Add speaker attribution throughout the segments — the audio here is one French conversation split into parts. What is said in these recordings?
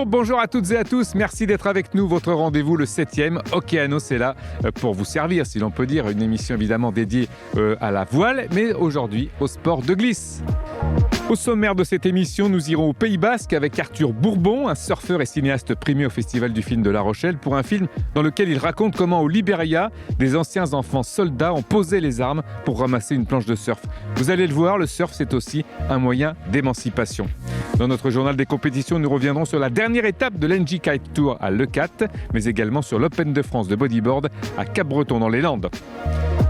Speaker 1: Bonjour à toutes et à tous. Merci d'être avec nous. Votre rendez-vous, le 7e, Océanos est là pour vous servir, si l'on peut dire. Une émission évidemment dédiée à la voile, mais aujourd'hui au sport de glisse. Au sommaire de cette émission, nous irons au Pays Basque avec Arthur Bourbon, un surfeur et cinéaste primé au Festival du film de La Rochelle, pour un film dans lequel il raconte comment au Libéria, des anciens enfants soldats ont posé les armes pour ramasser une planche de surf. Vous allez le voir, le surf c'est aussi un moyen d'émancipation. Dans notre journal des compétitions, nous reviendrons sur la dernière étape de l'NJ Kite Tour à Leucate, mais également sur l'Open de France de bodyboard à Cap-Breton dans les Landes.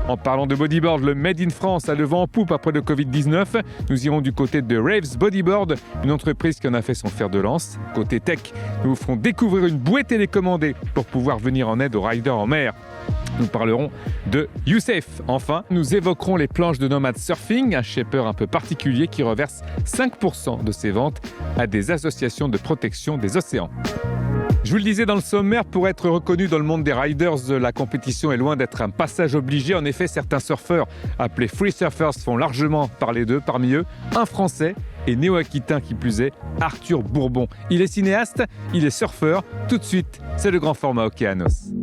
Speaker 1: En parlant de bodyboard, le Made in France a le vent en poupe après le Covid-19. Nous irons du côté de Raves Bodyboard, une entreprise qui en a fait son fer de lance. Côté tech, nous vous ferons découvrir une bouée télécommandée pour pouvoir venir en aide aux riders en mer. Nous parlerons de Youssef. Enfin, nous évoquerons les planches de Nomad Surfing, un shaper un peu particulier qui reverse 5% de ses ventes à des associations de protection des océans. Je vous le disais dans le sommaire, pour être reconnu dans le monde des riders, la compétition est loin d'être un passage obligé. En effet, certains surfeurs appelés free surfers font largement parler d'eux. Parmi eux, un Français et néo-aquitain qui plus est, Arthur Bourbon. Il est cinéaste, il est surfeur. Tout de suite, c'est le grand format Océanos.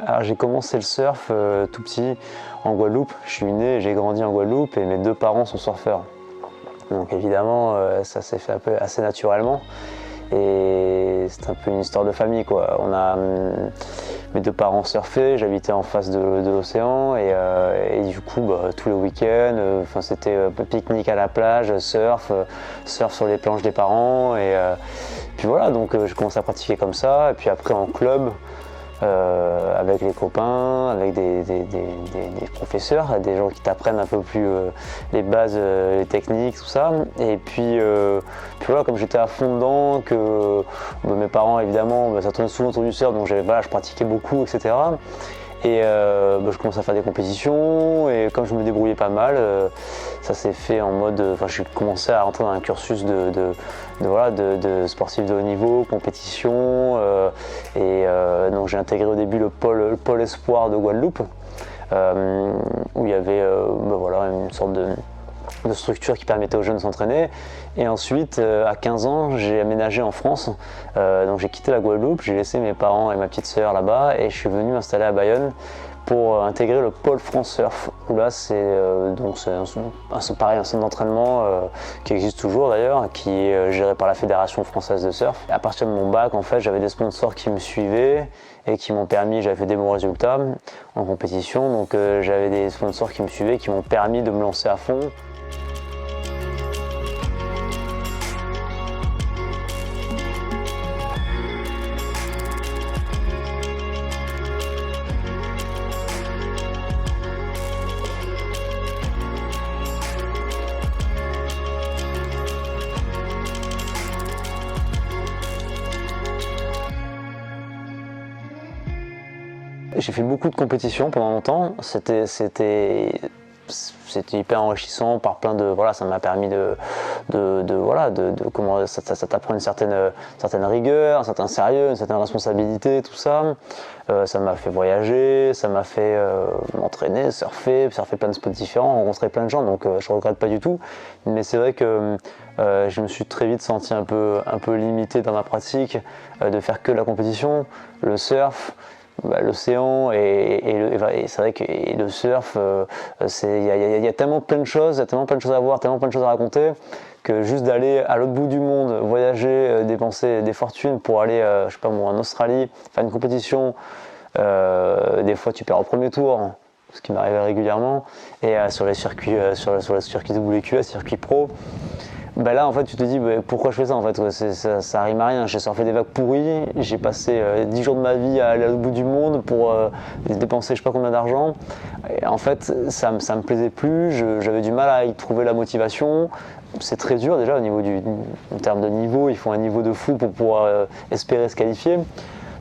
Speaker 2: Alors j'ai commencé le surf tout petit en Guadeloupe. Je suis né et j'ai grandi en Guadeloupe et mes deux parents sont surfeurs. Donc évidemment ça s'est fait un peu assez naturellement et c'est un peu une histoire de famille quoi. Mes deux parents surfaient, j'habitais en face de l'océan et du coup tous les week-ends c'était pique-nique à la plage, surf sur les planches des parents et puis voilà, donc j'ai commencé à pratiquer comme ça et puis après en club. Avec les copains, avec des professeurs, des gens qui t'apprennent un peu plus les bases, les techniques, tout ça. Et puis voilà, comme j'étais à fond dedans, que mes parents évidemment, ça tournait souvent autour du surf, donc je pratiquais beaucoup, etc. Et je commençais à faire des compétitions et comme je me débrouillais pas mal, ça s'est fait en mode. J'ai commencé à rentrer dans un cursus de sportif de haut niveau, compétition. Donc j'ai intégré au début le pôle espoir de Guadeloupe, où il y avait une sorte de structure qui permettait aux jeunes de s'entraîner. Et ensuite, à 15 ans, j'ai aménagé en France. Donc j'ai quitté la Guadeloupe, j'ai laissé mes parents et ma petite sœur là-bas et je suis venu m'installer à Bayonne pour intégrer le pôle France Surf. Où là, c'est pareil, un centre d'entraînement qui existe toujours d'ailleurs, qui est géré par la Fédération Française de Surf. Et à partir de mon bac, en fait, j'avais des sponsors qui me suivaient et qui m'ont permis, j'avais fait des bons résultats en compétition, donc j'avais des sponsors qui me suivaient, qui m'ont permis de me lancer à fond. J'ai fait beaucoup de compétitions pendant longtemps, c'était hyper enrichissant par plein de ça m'a permis comment ça t'apprend une certaine rigueur, un certain sérieux, une certaine responsabilité, tout ça. Ça m'a fait voyager, ça m'a fait m'entraîner, surfer plein de spots différents, rencontrer plein de gens, donc je regrette pas du tout. Mais c'est vrai que je me suis très vite senti un peu limité dans ma pratique de faire que la compétition, le surf. L'océan et c'est vrai que le surf, il y a tellement plein de choses, à voir, tellement plein de choses à raconter que juste d'aller à l'autre bout du monde, voyager, dépenser des fortunes pour aller, en Australie, faire une compétition, des fois tu perds au premier tour, ce qui m'arrivait régulièrement, et sur les circuits, sur le circuit WQS, circuit pro. Bah là en fait tu te dis pourquoi je fais ça en fait, ça rime à rien. J'ai surfé des vagues pourries, j'ai passé 10 jours de ma vie à aller au bout du monde pour dépenser je sais pas combien d'argent. Et en fait ça me plaisait plus, j'avais du mal à y trouver la motivation. C'est très dur déjà en termes de niveau, il faut un niveau de fou pour pouvoir espérer se qualifier.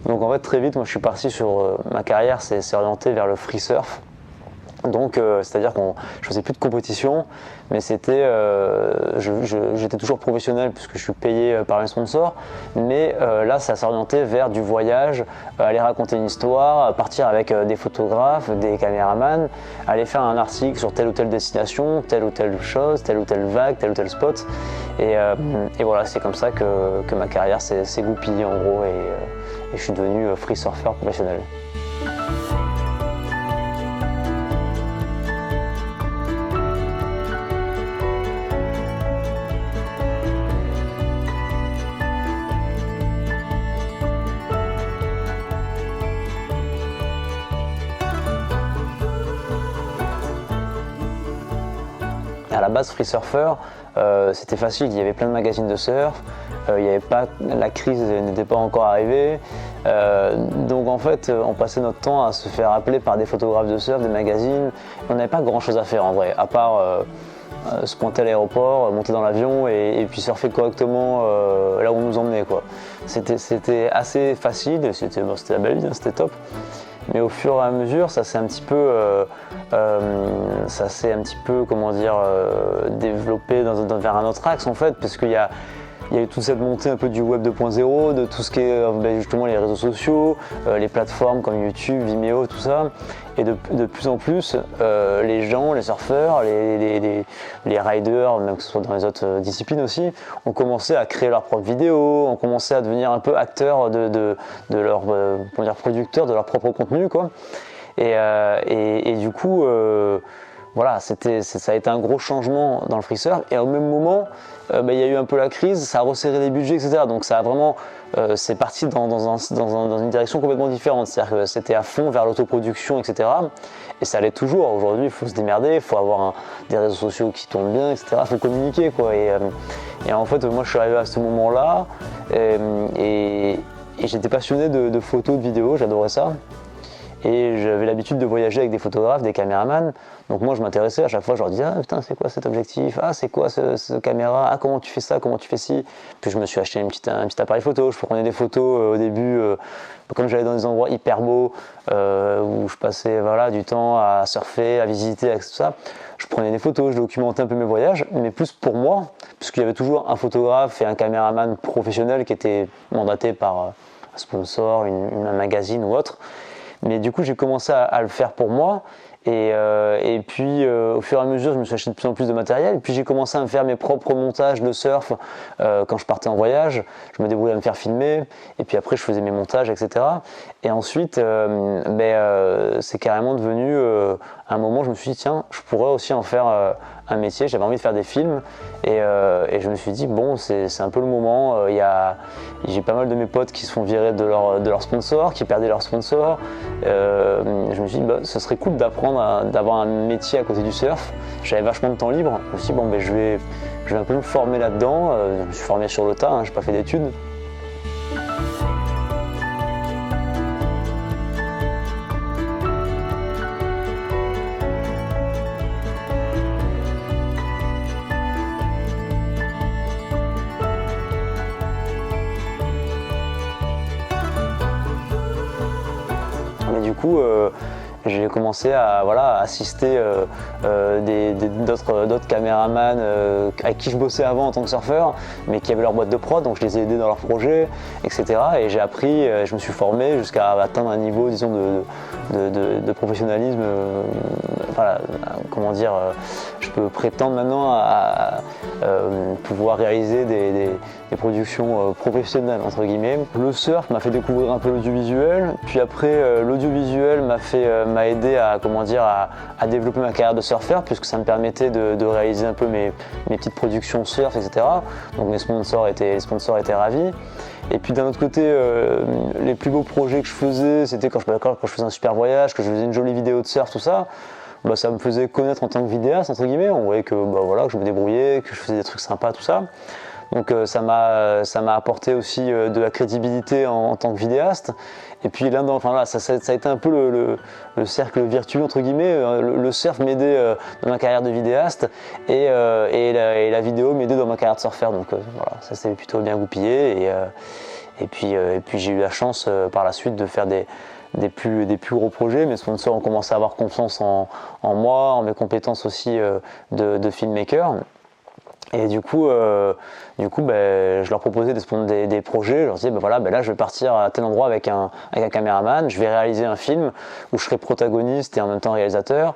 Speaker 2: Donc en fait très vite moi je suis parti sur ma carrière s'est orientée vers le free surf. Donc c'est-à-dire que je faisais plus de compétition, mais j'étais toujours professionnel puisque je suis payé par un sponsor, mais là ça s'orientait vers du voyage, aller raconter une histoire, partir avec des photographes, des caméramans, aller faire un article sur telle ou telle destination, telle ou telle chose, telle ou telle vague, tel ou tel spot, et voilà, c'est comme ça que ma carrière s'est goupillée en gros, et je suis devenu free surfer professionnel. À la base, free surfer, c'était facile, il y avait plein de magazines de surf, la crise n'était pas encore arrivée, donc en fait on passait notre temps à se faire appeler par des photographes de surf, des magazines, on n'avait pas grand chose à faire en vrai, à part se pointer à l'aéroport, monter dans l'avion et puis surfer correctement là où on nous emmenait, quoi. C'était assez facile, c'était la belle vie, c'était top. Mais au fur et à mesure, ça s'est un petit peu, comment dire, développé vers un autre axe en fait, parce qu'il y a eu toute cette montée un peu du web 2.0, de tout ce qui est justement les réseaux sociaux, les plateformes comme YouTube, Vimeo, tout ça. Et de plus en plus, les gens, les surfeurs, les riders, même que ce soit dans les autres disciplines aussi, ont commencé à créer leurs propres vidéos, ont commencé à devenir un peu acteurs de leur, producteurs de leur propre contenu, quoi. Et du coup, voilà, ça a été un gros changement dans le free surf. Et au même moment, il y a eu un peu la crise, ça a resserré les budgets, etc. Donc ça a vraiment, c'est parti dans une direction complètement différente. C'est-à-dire que c'était à fond vers l'autoproduction, etc. Et ça l'est toujours. Aujourd'hui, il faut se démerder, il faut avoir des réseaux sociaux qui tournent bien, etc. Il faut communiquer, quoi. Et en fait, moi, je suis arrivé à ce moment-là et j'étais passionné de photos, de vidéos, j'adorais ça. Et j'avais l'habitude de voyager avec des photographes, des caméramans. Donc moi je m'intéressais à chaque fois, je leur disais ah putain c'est quoi cet objectif, ah c'est quoi ce caméra, ah comment tu fais ça, comment tu fais ci. Puis je me suis acheté un petit appareil photo, je prenais des photos au début, comme j'allais dans des endroits hyper beaux, où je passais du temps à surfer, à visiter, avec tout ça. Je prenais des photos, je documentais un peu mes voyages, mais plus pour moi, puisqu'il y avait toujours un photographe et un caméraman professionnel qui était mandaté par un sponsor, un magazine ou autre. Mais du coup, j'ai commencé à le faire pour moi. Et puis, au fur et à mesure, je me suis acheté de plus en plus de matériel. Et puis, j'ai commencé à me faire mes propres montages de surf quand je partais en voyage. Je me débrouillais à me faire filmer. Et puis après, je faisais mes montages, etc. Et ensuite, c'est carrément devenu un moment où je me suis dit, tiens, je pourrais aussi en faire un métier. J'avais envie de faire des films. Et je me suis dit, bon, c'est un peu le moment. J'ai pas mal de mes potes qui se font virer de leur sponsor, qui perdaient leur sponsor. Je me suis dit, ce serait cool d'avoir un métier à côté du surf. J'avais vachement de temps libre. Je me suis dit, bon, je vais un peu me former là-dedans. Je me suis formé sur le tas, j'ai pas fait d'études. Du coup, j'ai commencé à assister d'autres caméramans avec qui je bossais avant en tant que surfeur, mais qui avaient leur boîte de prod, donc je les ai aidés dans leurs projets, etc. Et j'ai appris, je me suis formé jusqu'à atteindre un niveau, disons, de professionnalisme. Je peux prétendre maintenant à pouvoir réaliser des productions professionnelles, entre guillemets. Le surf m'a fait découvrir un peu l'audiovisuel, puis après l'audiovisuel m'a aidé à développer ma carrière de surfeur, puisque ça me permettait de réaliser un peu mes petites productions surf, etc. Donc mes sponsors étaient ravis. Et puis d'un autre côté, les plus beaux projets que je faisais, c'était quand je faisais un super voyage, que je faisais une jolie vidéo de surf, tout ça. ça me faisait connaître en tant que vidéaste, entre guillemets. On voyait que, que je me débrouillais, que je faisais des trucs sympas, tout ça. Donc ça m'a apporté aussi de la crédibilité en tant que vidéaste. Et puis là, ça a été un peu le cercle vertueux, entre guillemets. Le surf m'aidait dans ma carrière de vidéaste et la vidéo m'aidait dans ma carrière de surfeur. Donc voilà, ça s'est plutôt bien goupillé. Et puis j'ai eu la chance par la suite de faire des plus gros projets. Mes sponsors ont commencé à avoir confiance en moi, en mes compétences aussi de filmmaker. Et du coup, je leur proposais des projets. Je leur disais, là, je vais partir à tel endroit avec un caméraman. Je vais réaliser un film où je serai protagoniste et en même temps réalisateur.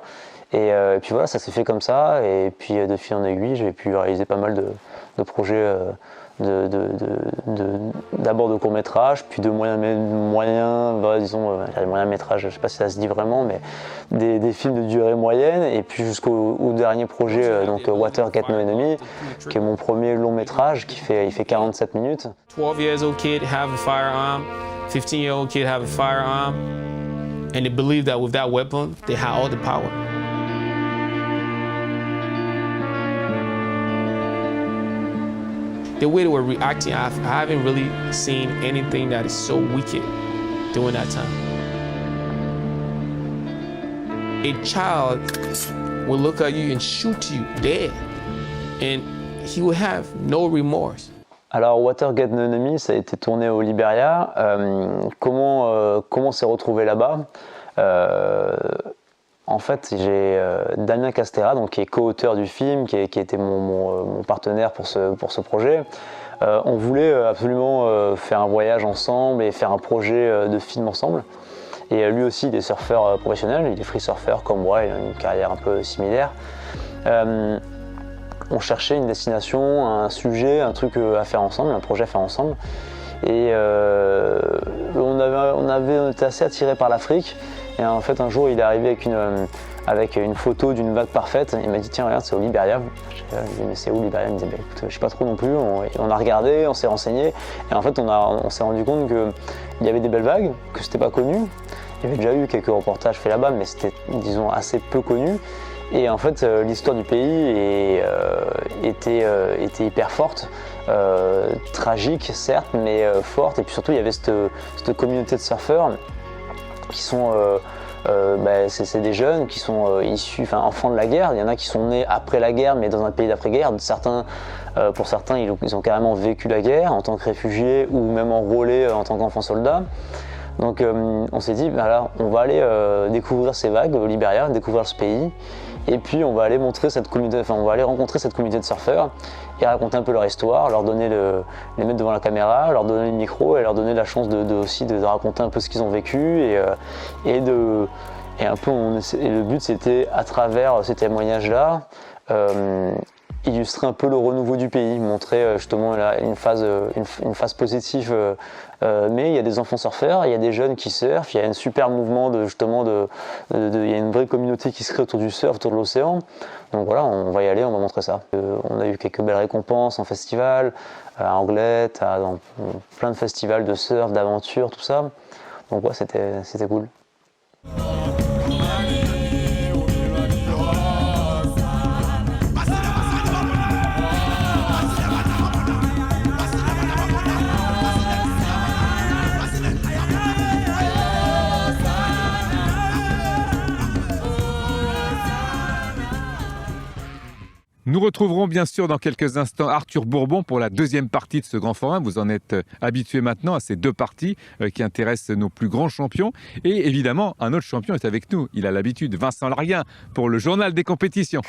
Speaker 2: Et puis voilà, ça s'est fait comme ça. Et puis de fil en aiguille, j'ai pu réaliser pas mal de projets. D'abord de court-métrage, puis de moyen métrage, je ne sais pas si ça se dit vraiment, mais des films de durée moyenne, et puis jusqu'au dernier projet, Water Get No Enemy, qui est mon premier long métrage, il fait 47 minutes.
Speaker 3: 12-year-old kid have a firearm, 15-year-old kid have a firearm, and they believe that with that weapon, they have all the power. The way they were reacting, I haven't really seen anything that is so wicked during that time. A child will look at you and shoot you dead, and he will have no remorse.
Speaker 2: Alors, Water Get No Enemy, ça a été tourné au Liberia. Comment s'est retrouvé là-bas? En fait, j'ai Damien Castera, qui est co-auteur du film, qui était mon partenaire pour ce projet. On voulait absolument faire un voyage ensemble et faire un projet de film ensemble. Et lui aussi, il est surfeur professionnel, il est free surfer comme moi, il a une carrière un peu similaire. On cherchait une destination, un sujet, un truc à faire ensemble, un projet à faire ensemble. Et on était assez attirés par l'Afrique. Et en fait, un jour, il est arrivé avec une photo d'une vague parfaite. Il m'a dit, tiens, regarde, c'est au Liberia. Je lui ai dit, mais c'est où le Liberia? Il me disait, écoute, je sais pas trop non plus. On a regardé, on s'est renseigné. Et en fait, on s'est rendu compte qu'il y avait des belles vagues, que c'était pas connu. Il y avait déjà eu quelques reportages faits là-bas, mais c'était, disons, assez peu connu. Et en fait, l'histoire du pays était hyper forte. Tragique, certes, mais forte. Et puis surtout, il y avait cette communauté de surfeurs qui sont c'est des jeunes qui sont enfants de la guerre. Il y en a qui sont nés après la guerre, mais dans un pays d'après-guerre. Pour certains, ils ont carrément vécu la guerre en tant que réfugiés ou même enrôlés en tant qu'enfants soldats. Donc on s'est dit, on va aller découvrir ces vagues au Liberia, découvrir ce pays. Et puis on va aller rencontrer cette communauté de surfeurs et raconter un peu leur histoire, les mettre devant la caméra, leur donner le micro et leur donner la chance de raconter un peu ce qu'ils ont vécu et le but c'était à travers ces témoignages-là illustrer un peu le renouveau du pays, montrer justement une phase positive. Mais il y a des enfants surfeurs, il y a des jeunes qui surfent, il y a un super mouvement il y a une vraie communauté qui se crée autour du surf, autour de l'océan. Donc voilà, on va y aller, on va montrer ça. On a eu quelques belles récompenses en festival, à Anglette, dans plein de festivals de surf, d'aventure, tout ça. Donc ouais, c'était cool.
Speaker 1: Nous retrouverons bien sûr dans quelques instants Arthur Bourbon pour la deuxième partie de ce grand forum. Vous en êtes habitués maintenant à ces deux parties qui intéressent nos plus grands champions. Et évidemment, un autre champion est avec nous. Il a l'habitude, Vincent Larguin, pour le journal des compétitions.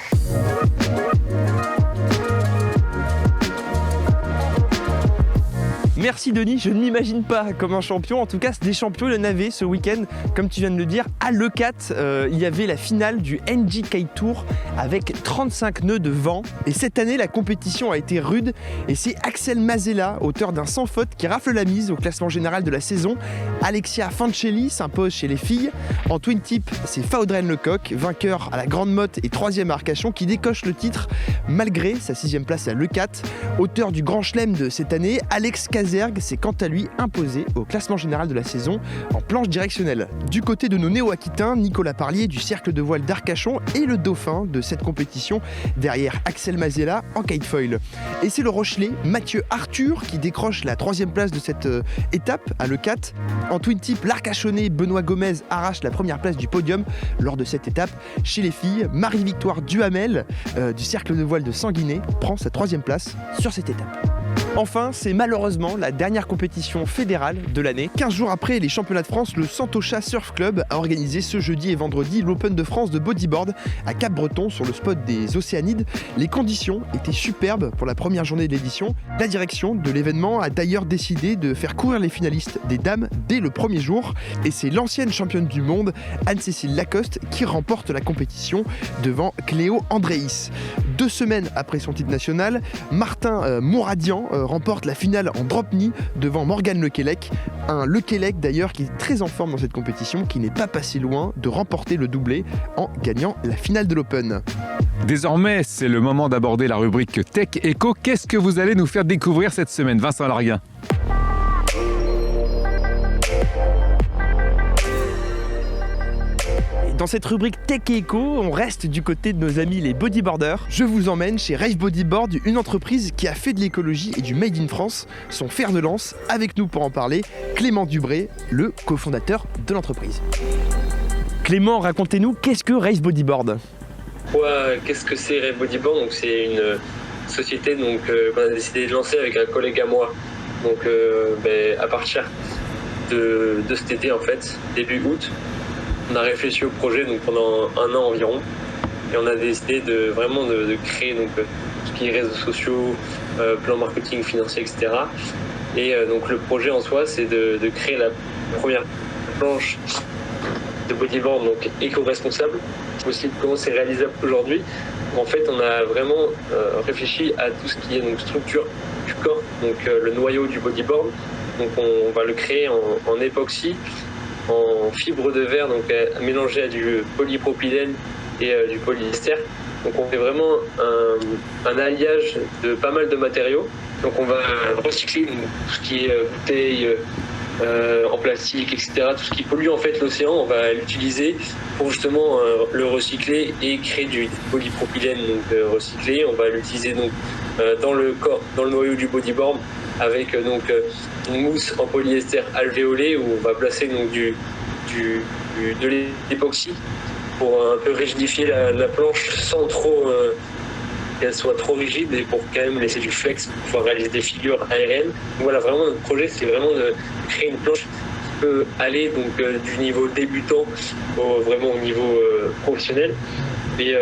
Speaker 4: Merci Denis, je ne m'imagine pas comme un champion. En tout cas, des champions, il y en avait ce week-end, comme tu viens de le dire, à Leucate. Il y avait la finale du NG Kite Tour avec 35 nœuds de vent. Et cette année, la compétition a été rude. Et c'est Axel Mazella, auteur d'un sans faute, qui rafle la mise au classement général de la saison. Alexia Fancelli s'impose chez les filles. En twin tip, c'est Faudrenne Lecoq, vainqueur à la Grande Motte et 3e à Arcachon, qui décoche le titre malgré sa 6e place à Leucate. Auteur du Grand Chelem de cette année, Alex Cazet Azergues s'est quant à lui imposé au classement général de la saison en planche directionnelle. Du côté de nos néo-aquitains, Nicolas Parlier du cercle de voile d'Arcachon est le dauphin de cette compétition derrière Axel Mazella en kitefoil. Et c'est le Rochelais Mathieu Arthur qui décroche la 3e place de cette étape à l'E4. En twin tip, l'Arcachonnais Benoît Gomez arrache la première place du podium lors de cette étape. Chez les filles, Marie-Victoire Duhamel du cercle de voile de Sanguinet prend sa 3e place sur cette étape. Enfin, c'est malheureusement la dernière compétition fédérale de l'année. 15 jours après les championnats de France, le Santocha Surf Club a organisé ce jeudi et vendredi l'Open de France de bodyboard à Cap-Breton sur le spot des Océanides. Les conditions étaient superbes pour la première journée de l'édition. La direction de l'événement a d'ailleurs décidé de faire courir les finalistes des dames dès le premier jour. Et c'est l'ancienne championne du monde, Anne-Cécile Lacoste, qui remporte la compétition devant Cléo Andréis. 2 semaines après son titre national, Martin Mouradian remporte la finale en drop knee devant Morgan Lequelec. Un Lequelec d'ailleurs qui est très en forme dans cette compétition, qui n'est pas passé loin de remporter le doublé en gagnant la finale de l'Open.
Speaker 1: Désormais, c'est le moment d'aborder la rubrique Tech Eco. Qu'est-ce que vous allez nous faire découvrir cette semaine, Vincent Larguin?
Speaker 4: Dans cette rubrique Tech et Eco, on reste du côté de nos amis les bodyboarders. Je vous emmène chez Rave Bodyboard, une entreprise qui a fait de l'écologie et du Made in France son fer de lance. Avec nous pour en parler, Clément Dubré, le cofondateur de l'entreprise. Clément, racontez-nous, qu'est-ce que Rave Bodyboard?
Speaker 5: Qu'est-ce que c'est Rave Bodyboard? Donc, c'est une société qu'on a décidé de lancer avec un collègue à moi. Donc, à partir de cet été, en fait, début août, on a réfléchi au projet pendant 1 an environ, et on a décidé de créer tout ce qui est réseaux sociaux, plan marketing, financier, etc. Et donc le projet en soi, c'est de créer la première planche de bodyboard éco-responsable. Aussi comment c'est réalisable aujourd'hui. En fait, on a vraiment réfléchi à tout ce qui est structure du corps, le noyau du bodyboard. Donc on va le créer en époxy, en fibre de verre, mélangé à du polypropylène et du polyester. Donc on fait vraiment un alliage de pas mal de matériaux. Donc on va recycler tout ce qui est bouteilles en plastique, etc. Tout ce qui pollue en fait l'océan, on va l'utiliser pour justement le recycler et créer du polypropylène recyclé. On va l'utiliser dans le corps, dans le noyau du bodyboard, avec une mousse en polyester alvéolé où on va placer de l'époxy pour un peu rigidifier la planche sans trop qu'elle soit trop rigide, et pour quand même laisser du flex pour pouvoir réaliser des figures aériennes. Donc voilà, vraiment notre projet, c'est vraiment de créer une planche qui peut aller du niveau débutant vraiment au niveau professionnel. Et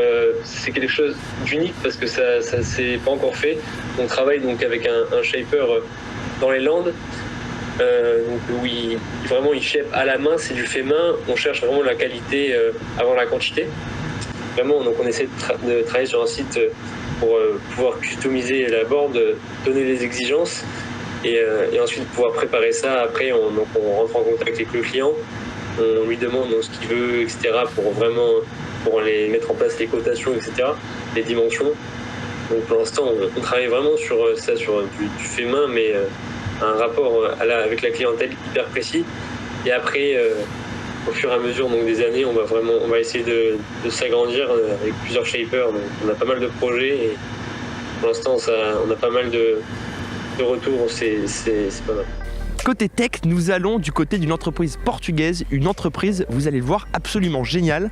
Speaker 5: c'est quelque chose d'unique parce que ça s'est pas encore fait. On travaille avec un shaper dans les Landes, où il shape à la main, c'est du fait main. On cherche vraiment la qualité avant la quantité. Vraiment, on essaie de travailler sur un site pour pouvoir customiser la board, donner les exigences et ensuite pouvoir préparer ça. Après, on rentre en contact avec le client, on lui demande ce qu'il veut, etc. pour les mettre en place les cotations, etc., les dimensions. Donc pour l'instant, on travaille vraiment sur ça, sur du fait main, mais un rapport avec la clientèle hyper précis. Et après, au fur et à mesure des années, on va essayer de s'agrandir avec plusieurs shapers. Donc, on a pas mal de projets et pour l'instant, on a pas mal de retours. C'est pas mal.
Speaker 4: Côté tech, nous allons du côté d'une entreprise portugaise, une entreprise, vous allez le voir, absolument géniale.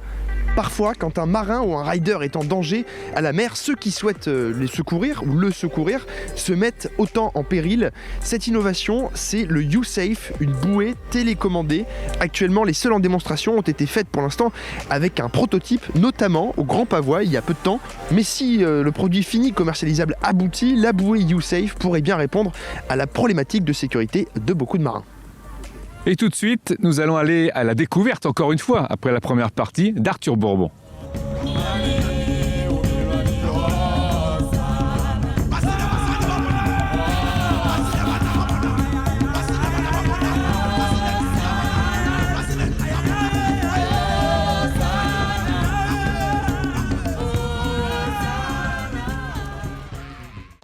Speaker 4: Parfois, quand un marin ou un rider est en danger à la mer, ceux qui souhaitent le secourir se mettent autant en péril. Cette innovation, c'est le U-Safe, une bouée télécommandée. Actuellement, les seules en démonstration ont été faites pour l'instant avec un prototype, notamment au Grand Pavois il y a peu de temps. Mais si le produit fini commercialisable aboutit, la bouée U-Safe pourrait bien répondre à la problématique de sécurité de beaucoup de marins.
Speaker 1: Et tout de suite, nous allons aller à la découverte, encore une fois, après la première partie, d'Arthur Bourbon.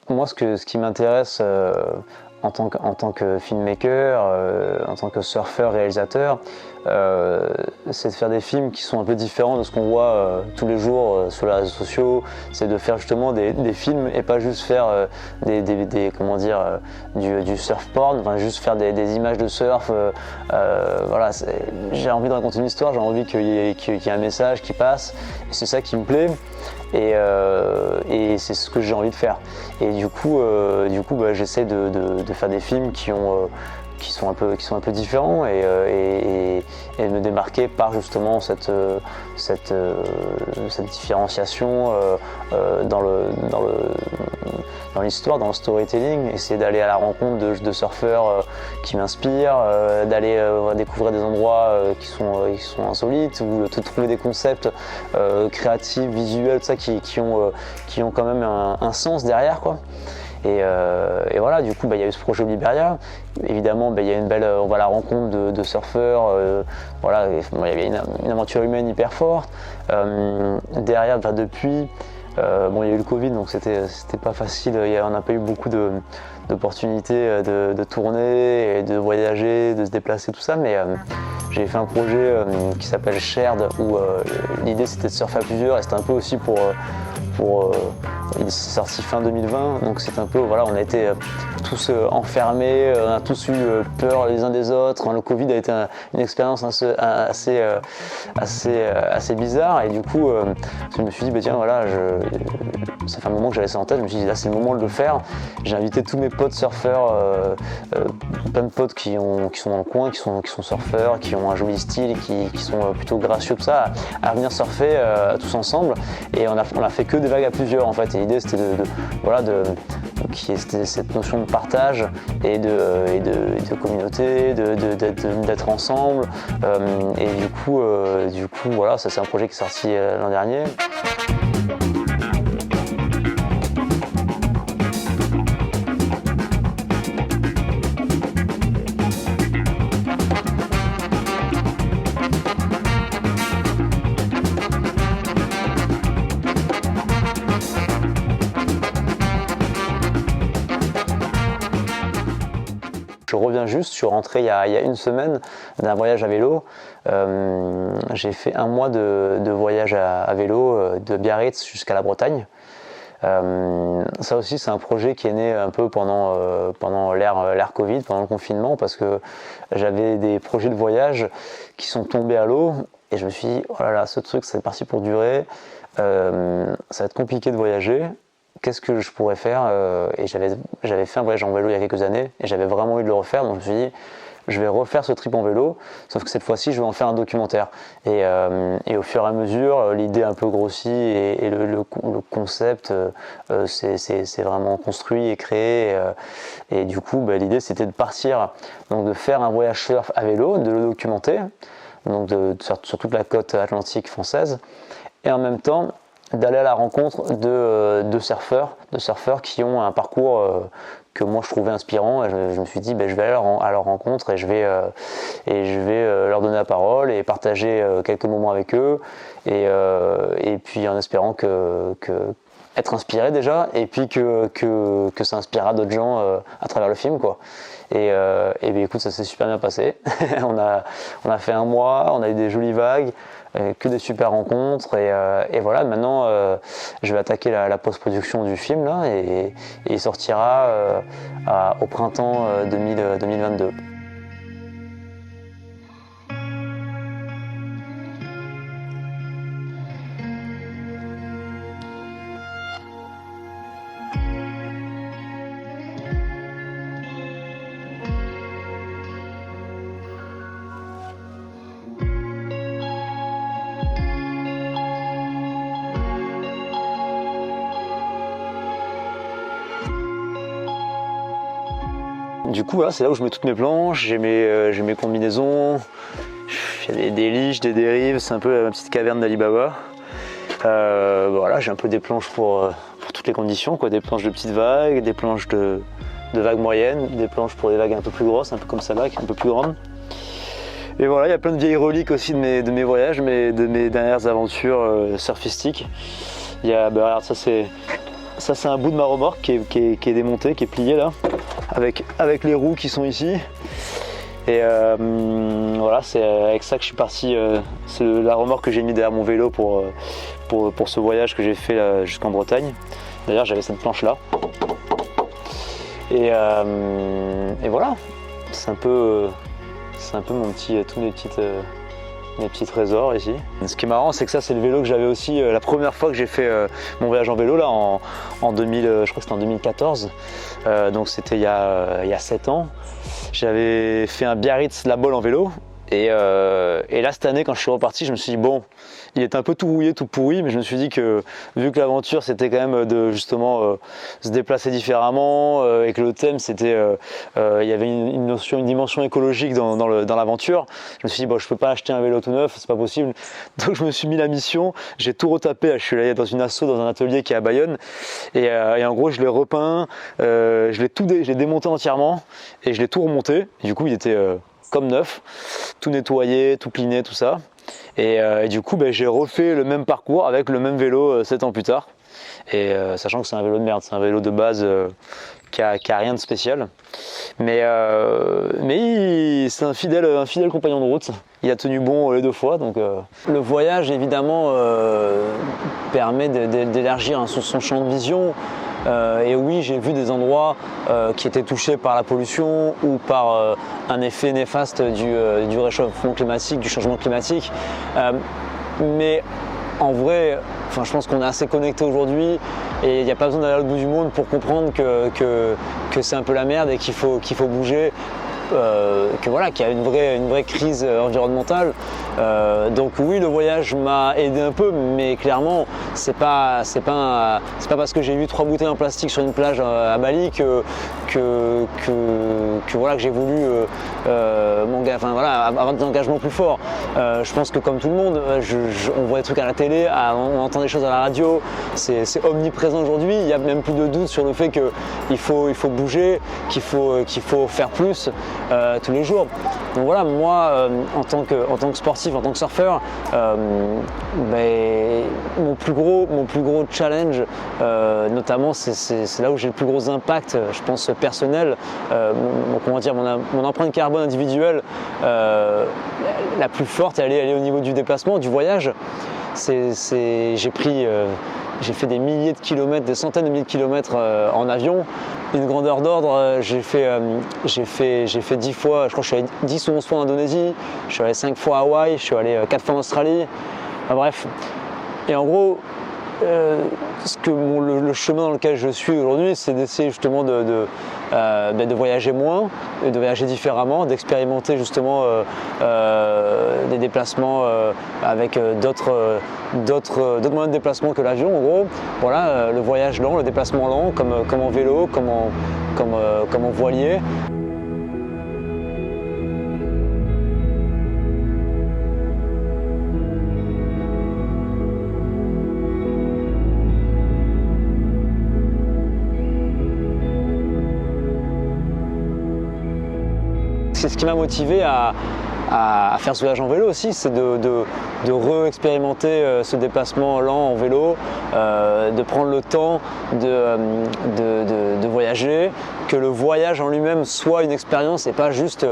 Speaker 2: Moi, ce qui m'intéresse en tant que filmmaker, en tant que surfeur, réalisateur, c'est de faire des films qui sont un peu différents de ce qu'on voit tous les jours sur les réseaux sociaux. C'est de faire justement des films et pas juste faire du surf porn, enfin, juste faire des images de surf. Voilà, j'ai envie de raconter une histoire, j'ai envie qu'il y ait un message qui passe. Et c'est ça qui me plaît. Et c'est ce que j'ai envie de faire. Et du coup, j'essaie de faire des films qui sont un peu différents et de me démarquer par justement cette différenciation dans l'histoire, dans le storytelling, essayer d'aller à la rencontre de surfeurs qui m'inspirent, d'aller découvrir des endroits qui sont insolites, ou de trouver des concepts créatifs, visuels, tout ça, qui ont quand même un sens derrière, quoi. Et voilà, du coup, il y a eu ce projet au Liberia. Évidemment, il y a on va à la rencontre de surfeurs. Voilà, il y avait une aventure humaine hyper forte. Derrière, depuis, il y a eu le Covid, donc c'était pas facile. On n'a pas eu beaucoup d'opportunités de tourner et de voyager, de se déplacer, tout ça. Mais j'ai fait un projet qui s'appelle Shared, où l'idée c'était de surfer à plusieurs, et c'était un peu aussi il s'est sorti fin 2020, donc c'est un peu, voilà, on a été tous enfermés, on a tous eu peur les uns des autres. Le Covid a été une expérience assez bizarre, et du coup, je me suis dit, tiens, voilà, ça fait un moment que j'avais ça en tête, je me suis dit, là, c'est le moment de le faire. J'ai invité tous mes potes surfeurs, plein de potes qui sont dans le coin, qui sont surfeurs, qui ont un joli style, qui sont plutôt gracieux, tout ça, à venir surfer tous ensemble, et on a fait que des vagues à plusieurs, en fait. Et l'idée, c'était c'était cette notion de partage et de communauté, d'être ensemble. Et du coup, voilà, ça c'est un projet qui est sorti l'an dernier. Je reviens juste, je suis rentré il y a une semaine d'un voyage à vélo. J'ai fait un mois de voyage à vélo de Biarritz jusqu'à la Bretagne. Ça aussi, c'est un projet qui est né un peu pendant l'ère Covid, pendant le confinement, parce que j'avais des projets de voyage qui sont tombés à l'eau, et je me suis dit, oh là là, ce truc, c'est parti pour durer, ça va être compliqué de voyager. Qu'est-ce que je pourrais faire, et j'avais fait un voyage en vélo il y a quelques années, et j'avais vraiment envie de le refaire, donc je me suis dit, je vais refaire ce trip en vélo, sauf que cette fois-ci, je vais en faire un documentaire. Et au fur et à mesure, l'idée un peu grossie, et le concept c'est vraiment construit et créé. Et du coup, l'idée, c'était de partir, donc de faire un voyage surf à vélo, de le documenter, donc sur toute la côte atlantique française, et en même temps, d'aller à la rencontre de surfeurs qui ont un parcours que moi je trouvais inspirant, et je me suis dit, je vais aller à leur rencontre, et je vais leur donner la parole et partager quelques moments avec eux, et puis en espérant être inspiré déjà, et puis que ça inspirera d'autres gens à travers le film, quoi. Et écoute, ça s'est super bien passé. on a fait un mois, on a eu des jolies vagues, que des super rencontres, et voilà, maintenant je vais attaquer la post-production du film là, et il sortira au printemps 2022. Du coup, voilà, c'est là où je mets toutes mes planches, j'ai mes combinaisons, j'ai des liches, des dérives, c'est un peu ma petite caverne d'Ali Baba. Voilà, j'ai un peu des planches pour toutes les conditions, quoi, des planches de petites vagues, des planches de vagues moyennes, des planches pour des vagues un peu plus grosses, un peu comme celle-là, qui est un peu plus grande. Et voilà, il y a plein de vieilles reliques aussi de mes voyages, de mes dernières aventures surfistiques. Il y a, regarde, ça c'est un bout de ma remorque qui est démonté, qui est plié là. avec les roues qui sont ici. Et voilà, c'est avec ça que je suis parti. C'est la remorque que j'ai mis derrière mon vélo pour ce voyage que j'ai fait jusqu'en Bretagne. D'ailleurs, j'avais cette planche là. Et voilà, c'est un peu mon petit, tous mes petits trésors ici. Ce qui est marrant, c'est que ça, c'est le vélo que j'avais aussi la première fois que j'ai fait mon voyage en vélo là en 2000, je crois que c'était en 2014. Donc c'était il y a 7 ans. J'avais fait un Biarritz-La Baule en vélo. Et là, cette année, quand je suis reparti, je me suis dit, bon, il était un peu tout rouillé, tout pourri, mais je me suis dit que, vu que l'aventure, c'était quand même de, justement, se déplacer différemment, et que le thème, c'était, il y avait une dimension écologique dans l'aventure, je me suis dit, bon, je peux pas acheter un vélo tout neuf, c'est pas possible. Donc, je me suis mis la mission, j'ai tout retapé, je suis allé dans une asso, dans un atelier qui est à Bayonne, et en gros, je l'ai repeint, je l'ai démonté entièrement, et je l'ai tout remonté, et du coup, il était comme neuf, tout nettoyé, tout cleané, tout ça. Et du coup, j'ai refait le même parcours avec le même vélo 7 ans plus tard. Et sachant que c'est un vélo de merde, c'est un vélo de base qui a rien de spécial. Mais c'est un fidèle compagnon de route. Il a tenu bon les 2 fois. Donc, le voyage, évidemment, permet d'élargir son champ de vision. Et oui, j'ai vu des endroits qui étaient touchés par la pollution ou par un effet néfaste du réchauffement climatique, du changement climatique. Mais en vrai, je pense qu'on est assez connectés aujourd'hui et il n'y a pas besoin d'aller à l'autre bout du monde pour comprendre que c'est un peu la merde et qu'il faut bouger. Qu'il y a une vraie crise environnementale. Donc oui, le voyage m'a aidé un peu, mais clairement, c'est pas parce que j'ai vu 3 bouteilles en plastique sur une plage à Bali que j'ai voulu avoir des engagements plus forts. Je pense que comme tout le monde, on voit des trucs à la télé, on entend des choses à la radio, c'est omniprésent aujourd'hui. Il n'y a même plus de doute sur le fait qu'il faut bouger, qu'il faut faire plus. Tous les jours. Donc voilà, moi en tant que sportif, en tant que surfeur, mon plus gros challenge, notamment c'est là où j'ai le plus gros impact, je pense personnel, mon empreinte carbone individuelle la plus forte est aller au niveau du déplacement, du voyage. J'ai fait des milliers de kilomètres, des centaines de milliers de kilomètres en avion. Une grandeur d'ordre, j'ai fait 10 fois, je crois que je suis allé 10 ou 11 fois en Indonésie, je suis allé 5 fois à Hawaï, je suis allé 4 fois en Australie. Enfin, bref. Et en gros, le chemin dans lequel je suis aujourd'hui, c'est d'essayer justement de voyager moins, de voyager différemment, d'expérimenter justement des déplacements avec d'autres moyens de déplacement que l'avion en gros. Voilà, le voyage lent, le déplacement lent, comme en vélo, comme en voilier. C'est ce qui m'a motivé à faire ce voyage en vélo aussi, c'est de re-expérimenter ce déplacement lent en vélo, de prendre le temps de voyager, que le voyage en lui-même soit une expérience et pas juste,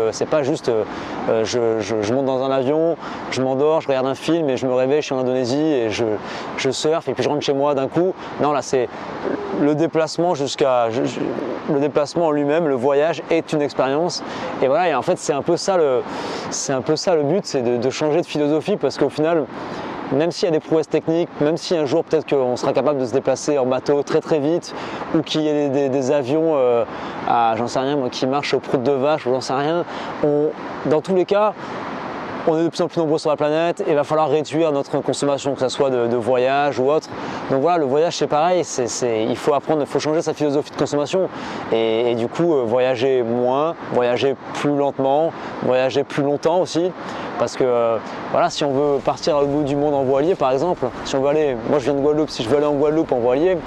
Speaker 2: je monte dans un avion, je m'endors, je regarde un film et je me réveille, je suis en Indonésie et je surfe et puis je rentre chez moi d'un coup. Non, là c'est le déplacement le déplacement en lui-même, le voyage est une expérience. Et voilà, et en fait c'est un peu ça le but, c'est de changer de philosophie parce qu'au final, même s'il y a des prouesses techniques, même si un jour peut-être qu'on sera capable de se déplacer en bateau très très vite ou qu'il y ait des avions j'en sais rien moi, qui marchent au prout de vache ou j'en sais rien, dans tous les cas, on est de plus en plus nombreux sur la planète et il va falloir réduire notre consommation, que ce soit de voyage ou autre. Donc voilà, le voyage c'est pareil, il faut apprendre, il faut changer sa philosophie de consommation et du coup voyager moins, voyager plus lentement, voyager plus longtemps aussi. Parce que voilà, si on veut partir au bout du monde en voilier par exemple, si on veut aller, moi je viens de Guadeloupe, si je veux aller en Guadeloupe en voilier,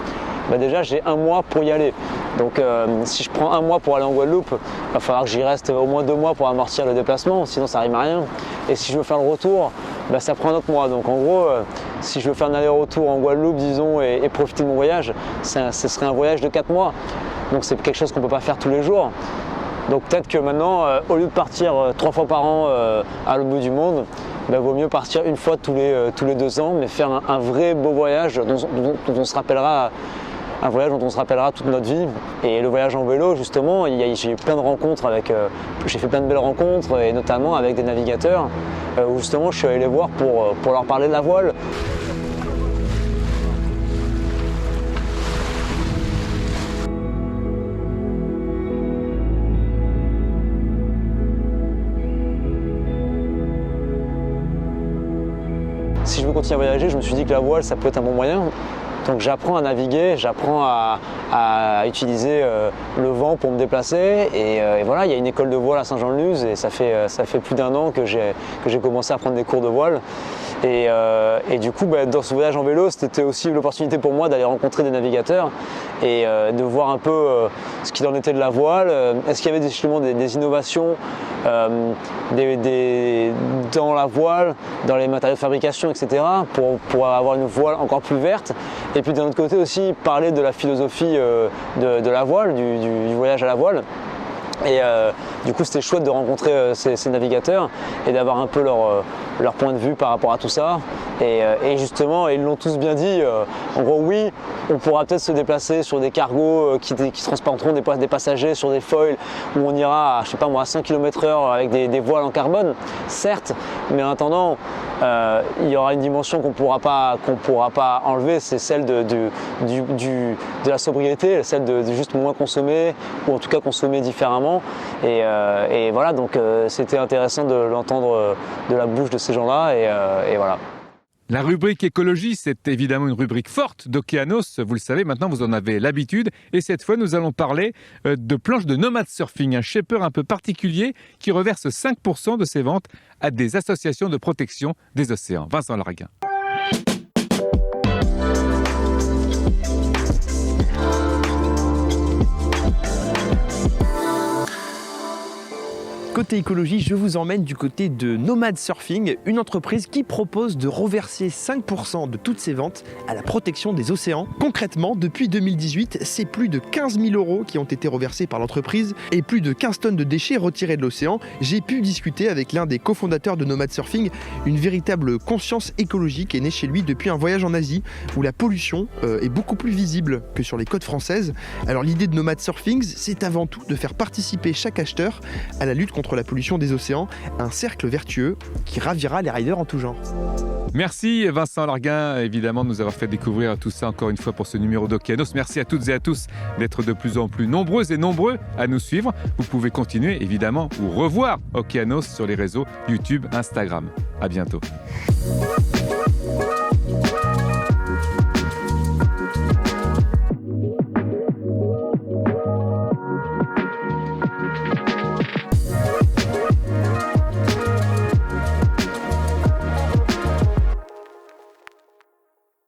Speaker 2: déjà j'ai 1 mois pour y aller. Donc si je prends 1 mois pour aller en Guadeloupe, il va falloir que j'y reste au moins 2 mois pour amortir le déplacement, sinon ça rime à rien. Et si je veux faire le retour, ça prend un autre mois. Donc en gros, si je veux faire un aller-retour en Guadeloupe, disons, et profiter de mon voyage, ce serait un voyage de 4 mois. Donc c'est quelque chose qu'on ne peut pas faire tous les jours. Donc peut-être que maintenant, au lieu de partir 3 fois par an à l'autre bout du monde, vaut mieux partir une fois tous les 2 ans, mais faire un vrai beau voyage dont on se rappellera, un voyage dont on se rappellera toute notre vie. Et le voyage en vélo, justement, j'ai eu plein de rencontres j'ai fait plein de belles rencontres, et notamment avec des navigateurs, où justement je suis allé les voir pour leur parler de la voile. Si je veux continuer à voyager, je me suis dit que la voile, ça peut être un bon moyen. Donc j'apprends à naviguer, j'apprends à utiliser le vent pour me déplacer. Et voilà, il y a une école de voile à Saint-Jean-de-Luz, et ça fait plus d'1 an que j'ai commencé à prendre des cours de voile. Et du coup, dans ce voyage en vélo, c'était aussi l'opportunité pour moi d'aller rencontrer des navigateurs et de voir un peu ce qu'il en était de la voile. Est-ce qu'il y avait justement des innovations dans la voile, dans les matériaux de fabrication, etc. pour avoir une voile encore plus verte. Et puis d'un autre côté aussi parler de la philosophie de la voile, du voyage à la voile. Et du coup c'était chouette de rencontrer ces navigateurs et d'avoir un peu leur point de vue par rapport à tout ça. Et justement, ils l'ont tous bien dit, en gros oui, on pourra peut-être se déplacer sur des cargos qui transporteront des passagers sur des foils où on ira je sais pas moi, à 100 km/h avec des voiles en carbone, certes, mais en attendant, il y aura une dimension qu'on pourra pas enlever, c'est celle de la sobriété, celle de juste moins consommer, ou en tout cas consommer différemment. Et voilà, donc c'était intéressant de l'entendre de la bouche de ces gens-là, et voilà.
Speaker 1: La rubrique écologie, c'est évidemment une rubrique forte d'Océanos. Vous le savez, maintenant vous en avez l'habitude. Et cette fois, nous allons parler de planches de nomade surfing, un shaper un peu particulier qui reverse 5% de ses ventes à des associations de protection des océans. Vincent Larguin.
Speaker 4: Côté écologie, je vous emmène du côté de Nomad Surfing, une entreprise qui propose de reverser 5% de toutes ses ventes à la protection des océans. Concrètement, depuis 2018, c'est plus de 15 000 € qui ont été reversés par l'entreprise et plus de 15 tonnes de déchets retirés de l'océan. J'ai pu discuter avec l'un des cofondateurs de Nomad Surfing. Une véritable conscience écologique est née chez lui depuis un voyage en Asie où la pollution est beaucoup plus visible que sur les côtes françaises. Alors l'idée de Nomad Surfing, c'est avant tout de faire participer chaque acheteur à la lutte contre la pollution des océans, un cercle vertueux qui ravira les riders en tout genre.
Speaker 1: Merci Vincent Larguin, évidemment, de nous avoir fait découvrir tout ça encore une fois pour ce numéro d'Océanos. Merci à toutes et à tous d'être de plus en plus nombreuses et nombreux à nous suivre. Vous pouvez continuer évidemment ou revoir Océanos sur les réseaux YouTube, Instagram. À bientôt.